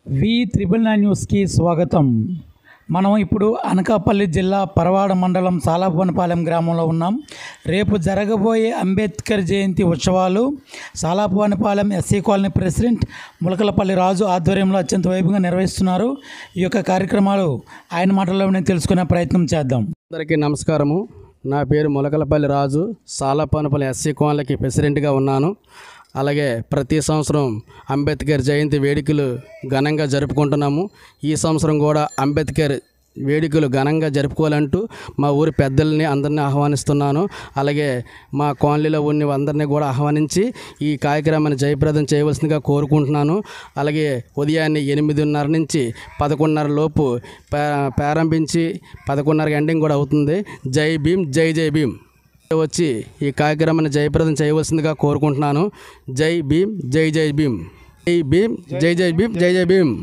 V999 న్యూస్కి స్వాగతం. మనం ఇప్పుడు అనకాపల్లి జిల్లా పరవాడ మండలం సాలాపువనపాలెం గ్రామంలో ఉన్నాం. రేపు జరగబోయే అంబేద్కర్ జయంతి ఉత్సవాలు సాలాపువనపాలెం ఎస్సీ కాలనీ ప్రెసిడెంట్ ములకలపల్లి రాజు ఆధ్వర్యంలో అత్యంత వైభవంగా నిర్వహిస్తున్నారు. ఈ యొక్క కార్యక్రమాలు ఆయన మాటల్లోనే తెలుసుకునే ప్రయత్నం చేద్దాం. అందరికీ నమస్కారము. నా పేరు ములకలపల్లి రాజు. సాలాపువనపాలెం ఎస్సీ కాలనీకి ప్రెసిడెంట్గా ఉన్నాను. అలాగే ప్రతి సంవత్సరం అంబేద్కర్ జయంతి వేడుకలు ఘనంగా జరుపుకుంటున్నాము. ఈ సంవత్సరం కూడా అంబేద్కర్ వేడుకలు ఘనంగా జరుపుకోవాలంటూ మా ఊరి పెద్దల్ని అందరినీ ఆహ్వానిస్తున్నాను. అలాగే మా కాలనీలో ఉన్న అందరినీ కూడా ఆహ్వానించి ఈ కార్యక్రమాన్ని జయప్రదం చేయవలసిందిగా కోరుకుంటున్నాను. అలాగే ఉదయాన్నే 8:30 నుంచి 11:30 లోపు ప్రారంభించి 11:30 ఎండింగ్ కూడా అవుతుంది. జై భీమ్, జై జై భీమ్ వచ్చి ఈ కార్యక్రమాన్ని జయప్రదం చేయవలసిందిగా కోరుకుంటున్నాను. జై భీమ్, జై జై భీమ్, జై భీమ్, జై జై భీమ్, జై జై భీమ్.